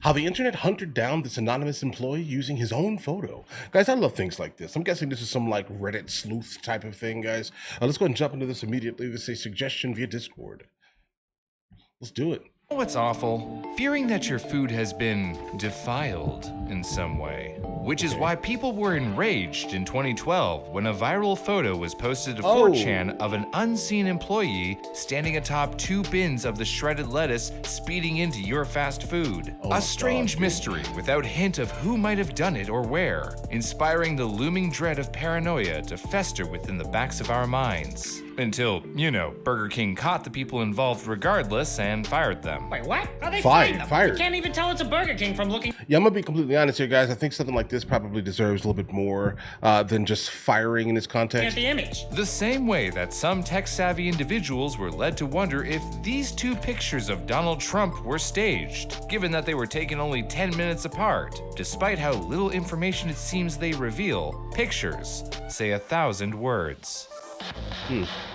How the internet hunted down this anonymous employee using his own photo. Guys, I love things like this. I'm guessing this is some like Reddit sleuth type of thing, guys. Let's go and jump into this immediately. This is a suggestion via Discord. Let's do it. What's awful? Fearing that your food has been defiled in some way. Which is why people were enraged in 2012 when a viral photo was posted to 4chan of an unseen employee standing atop 2 bins of the shredded lettuce speeding into your fast food. A strange mystery without hint of who might have done it or where, inspiring the looming dread of paranoia to fester within the backs of our minds. Until, Burger King caught the people involved regardless and fired them. Wait, what? How they fired them? Fired. You can't even tell it's a Burger King from looking. Yeah, I'm gonna be completely honest here, guys. I think something like this probably deserves a little bit more than just firing in this context. At the image. The same way that some tech-savvy individuals were led to wonder if these 2 pictures of Donald Trump were staged, given that they were taken only 10 minutes apart. Despite how little information it seems they reveal, pictures say 1,000 words.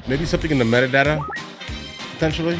Maybe something in the metadata, potentially.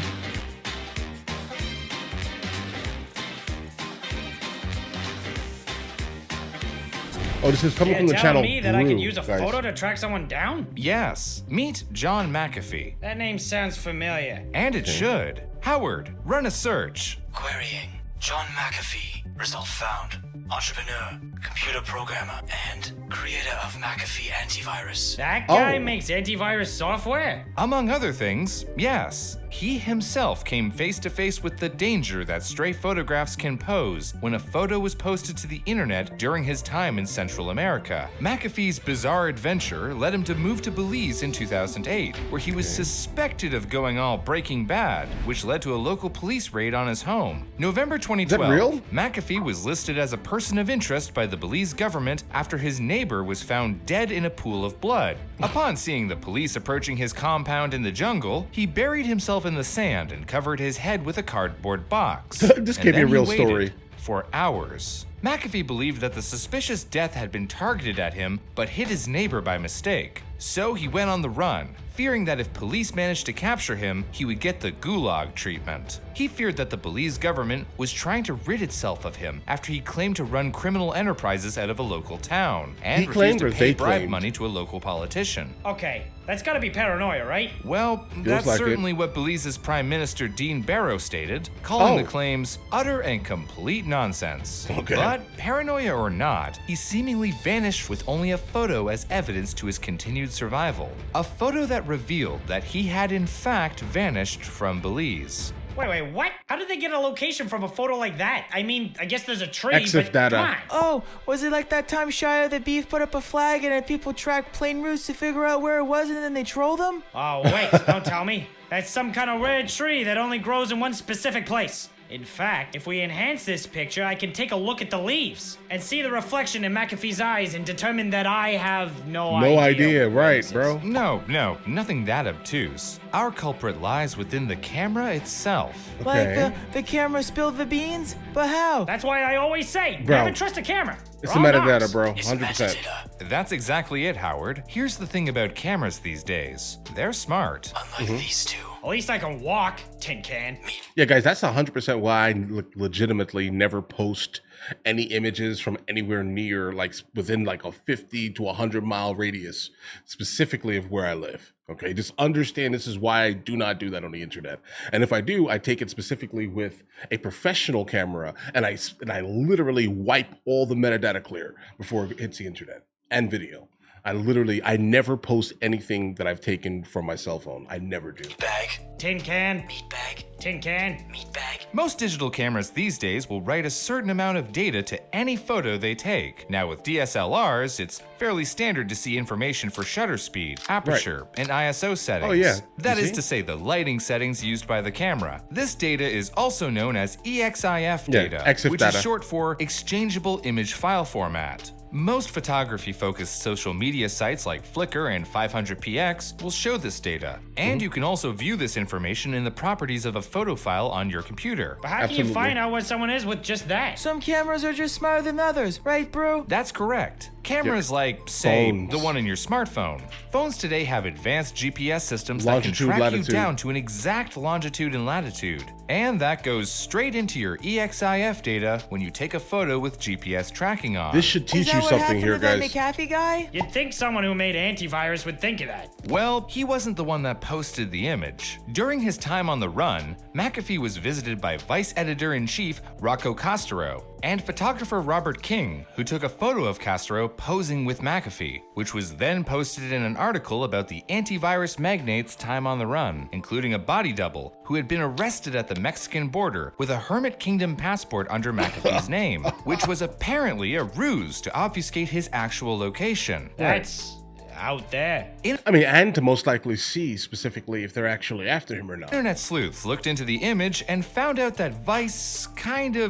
Oh, this is coming from the channel. Me that I could use a photo to track someone down? Yes, meet John McAfee. That name sounds familiar. And it should. Howard, run a search. Querying. John McAfee. Result found. Entrepreneur, computer programmer, and creator of McAfee Antivirus. That guy makes antivirus software? Among other things, yes. He himself came face to face with the danger that stray photographs can pose when a photo was posted to the internet during his time in Central America. McAfee's bizarre adventure led him to move to Belize in 2008, where he was suspected of going all Breaking Bad, which led to a local police raid on his home. November 2012, Is that real? McAfee was listed as a person of interest by the Belize government after his neighbor was found dead in a pool of blood. Upon seeing the police approaching his compound in the jungle, he buried himself in the sand and covered his head with a cardboard box. This can't be a real story. For hours. McAfee believed that the suspicious death had been targeted at him, but hit his neighbor by mistake. So he went on the run, fearing that if police managed to capture him, he would get the gulag treatment. He feared that the Belize government was trying to rid itself of him after he claimed to run criminal enterprises out of a local town and refused to pay bribe money to a local politician. Okay, that's gotta be paranoia, right? Well, that's certainly what Belize's Prime Minister Dean Barrow stated, calling the claims utter and complete nonsense. But paranoia or not, he seemingly vanished with only a photo as evidence to his continued survival. A photo that revealed that he had in fact vanished from Belize. Wait, what? How did they get a location from a photo like that? I mean, I guess there's a tree, EXIF but data. come on. Oh, was it like that time Shia LaBeouf put up a flag and had people track plane routes to figure out where it was and then they trolled them? Oh, wait, don't tell me. That's some kind of rare tree that only grows in one specific place. In fact, if we enhance this picture, I can take a look at the leaves and see the reflection in McAfee's eyes and determine that I have no idea. Right, bro. No, nothing that obtuse. Our culprit lies within the camera itself. Like the camera spilled the beans? But how? That's why I always say, Bro. never trust a camera. It's the metadata, bro. 100%. That's exactly it, Howard. Here's the thing about cameras these days. They're smart. Unlike these 2. At least I can walk, tin can. Yeah, guys, that's 100% why I legitimately never post any images from anywhere near, like within like a 50 to 100 mile radius, specifically of where I live. Okay, just understand this is why I do not do that on the internet. And if I do, I take it specifically with a professional camera, and I literally wipe all the metadata clear before it hits the internet and video. I never post anything that I've taken from my cell phone. I never do. Bag. Tin can. Meat bag. Tin can. Meat bag. Most digital cameras these days will write a certain amount of data to any photo they take. Now with DSLRs, it's fairly standard to see information for shutter speed, aperture, and ISO settings. Oh yeah. That is to say the lighting settings used by the camera. This data is also known as EXIF data, EXIF which data. is short for Exchangeable Image File Format. Most photography-focused social media sites like Flickr and 500px will show this data, and you can also view this information in the properties of a photo file on your computer. But how can you find out what someone is with just that? Some cameras are just smarter than others, right, bro? That's correct. Cameras like, say, Phones. the one in your smartphone. Phones today have advanced GPS systems that can Longitude, track latitude. you down to an exact longitude and latitude. And that goes straight into your EXIF data when you take a photo with GPS tracking on. This should teach Is you that what something happened here, to that guys. McAfee guy? You'd think someone who made antivirus would think of that. Well, he wasn't the one that posted the image. During his time on the run, McAfee was visited by Vice Editor-in-Chief Rocco Castro and photographer Robert King, who took a photo of Castro posing with McAfee, which was then posted in an article about the antivirus magnate's time on the run, including a body double who had been arrested at the Mexican border with a Hermit Kingdom passport under McAfee's name, which was apparently a ruse to obfuscate his actual location. That's out there. I mean, and to most likely see specifically if they're actually after him or not. Internet sleuths looked into the image and found out that Vice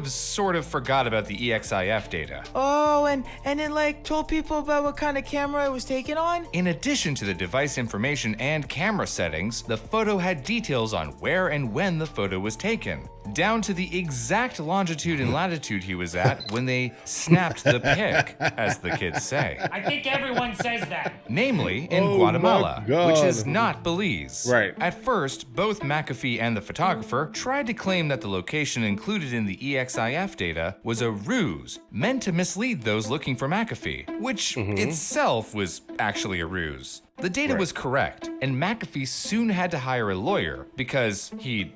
sort of forgot about the EXIF data. Oh, and it like told people about what kind of camera it was taken on? In addition to the device information and camera settings, the photo had details on where and when the photo was taken, down to the exact longitude and latitude he was at when they snapped the pic, as the kids say. I think everyone says that. Namely, in Oh my Guatemala, God. which is not Belize. Right. At first, both McAfee and the photographer tried to claim that the location included in the EXIF data was a ruse meant to mislead those looking for McAfee, which itself was actually a ruse. The data was correct, and McAfee soon had to hire a lawyer because he,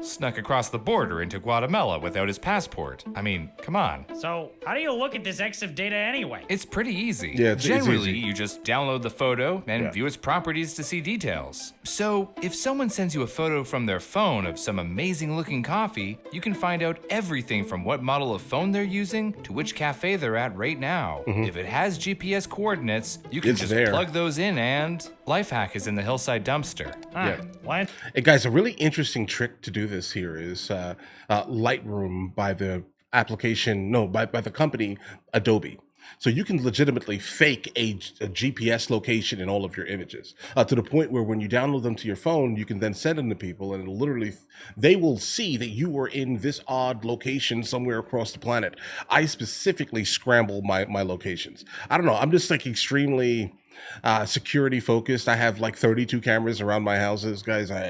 snuck across the border into Guatemala without his passport. I mean, come on. So, how do you look at this EXIF data anyway? It's pretty easy. Yeah, it's Generally, easy. you just download the photo and view its properties to see details. So, if someone sends you a photo from their phone of some amazing looking coffee, you can find out everything from what model of phone they're using to which cafe they're at right now. If it has GPS coordinates, you can It's just there. plug those in and life hack is in the hillside dumpster. Huh, what? Hey guys, a really interesting trick to do this here is Lightroom by the by the company Adobe. So you can legitimately fake a GPS location in all of your images to the point where when you download them to your phone, you can then send them to people and it'll literally, they will see that you were in this odd location somewhere across the planet. I specifically scramble my locations. I don't know. I'm just like extremely security focused. I have like 32 cameras around my houses, guys. I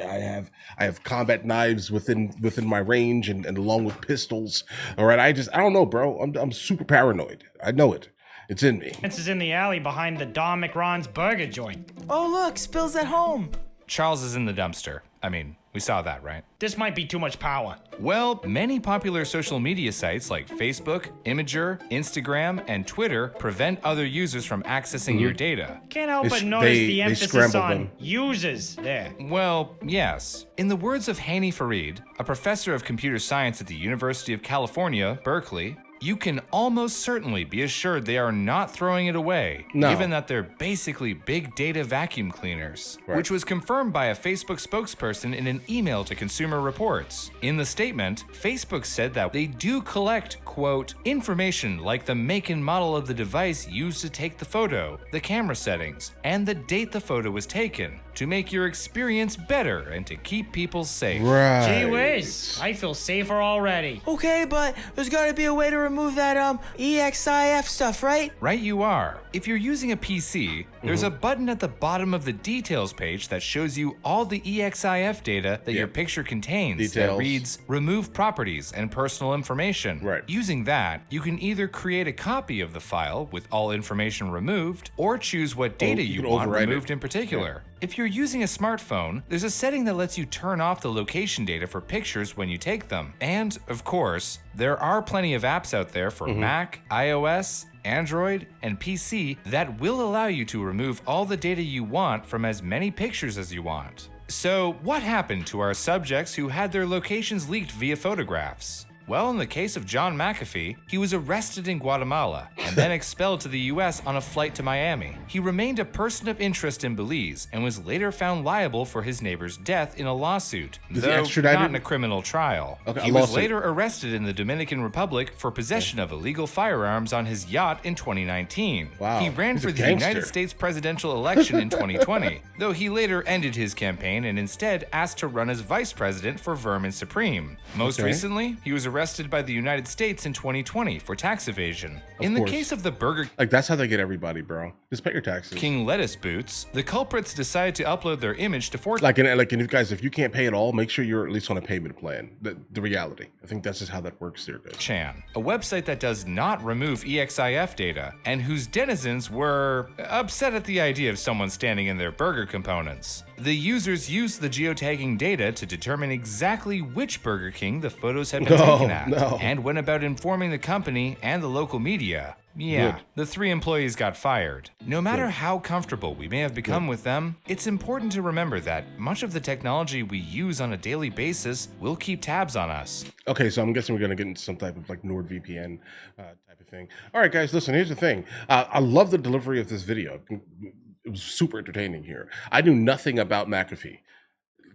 have combat knives within my range and along with pistols. All right. I don't know, bro. I'm super paranoid. I know it. It's in me. This is in the alley behind the Don McRon's burger joint. Oh, look, Spill's at home. Charles is in the dumpster. I mean, we saw that, right? This might be too much power. Well, many popular social media sites like Facebook, Imager, Instagram, and Twitter prevent other users from accessing your data. Can't help but They- notice they- the they emphasis scrambled on them. users there. Well, yes. In the words of Hani Farid, a professor of computer science at the University of California, Berkeley, you can almost certainly be assured they are not throwing it away, No. given that they're basically big data vacuum cleaners, Right. which was confirmed by a Facebook spokesperson in an email to Consumer Reports. In the statement, Facebook said that they do collect, quote, information like the make and model of the device used to take the photo, the camera settings, and the date the photo was taken, to make your experience better and to keep people safe. Right. Gee whiz, I feel safer already. Okay, but there's gotta be a way to remove that EXIF stuff, right? Right you are. If you're using a PC, there's a button at the bottom of the details page that shows you all the EXIF data that your picture contains that Details. reads remove properties and personal information. Right. Using that, you can either create a copy of the file with all information removed or choose what data you you can want override it. removed in particular. If you're using a smartphone, there's a setting that lets you turn off the location data for pictures when you take them. And, of course, there are plenty of apps out there for Mac, iOS, Android, and PC that will allow you to remove all the data you want from as many pictures as you want. So, what happened to our subjects who had their locations leaked via photographs? Well, in the case of John McAfee, he was arrested in Guatemala and then expelled to the US on a flight to Miami. He remained a person of interest in Belize and was later found liable for his neighbor's death in a lawsuit, Was he though extradited? not in a criminal trial. Okay, He a was lawsuit. later arrested in the Dominican Republic for possession of illegal firearms on his yacht in 2019. Wow, He ran he's for a the gangster. United States presidential election in 2020, though he later ended his campaign and instead asked to run as vice president for Vermin Supreme. Most Okay. recently, he was arrested arrested by the United States in 2020 for tax evasion. In the course. case of the Burger Like, that's how they get everybody, bro. Just pay your taxes. King lettuce boots, the culprits decided to upload their image to 4chan. And if guys, if you can't pay it all, make sure you're at least on a payment plan. The reality. I think that's just how that works here, guys. A website that does not remove EXIF data and whose denizens were upset at the idea of someone standing in their burger components. The users used the geotagging data to determine exactly which Burger King the photos had been taken at, and went about informing the company and the local media. Yeah, Good. the 3 employees got fired. No matter how comfortable we may have become with them, it's important to remember that much of the technology we use on a daily basis will keep tabs on us. Okay, so I'm guessing we're gonna get into some type of like NordVPN type of thing. All right, guys, listen. Here's the thing. I love the delivery of this video. It was super entertaining here. I knew nothing about McAfee,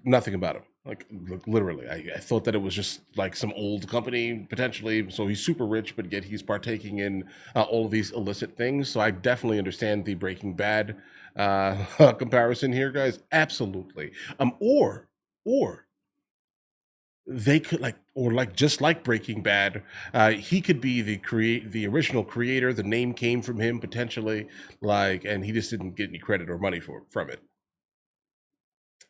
nothing about him. Like literally, I thought that it was just like some old company potentially. So he's super rich, but yet he's partaking in all of these illicit things. So I definitely understand the Breaking Bad comparison here, guys. Absolutely. Or they could just like Breaking Bad, he could be the original creator. The name came from him potentially, and he just didn't get any credit or money from it.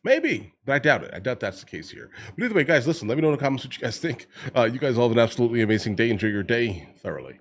Maybe, but I doubt it. I doubt that's the case here. But either way, guys, listen, let me know in the comments what you guys think. You guys all have an absolutely amazing day. Enjoy your day thoroughly.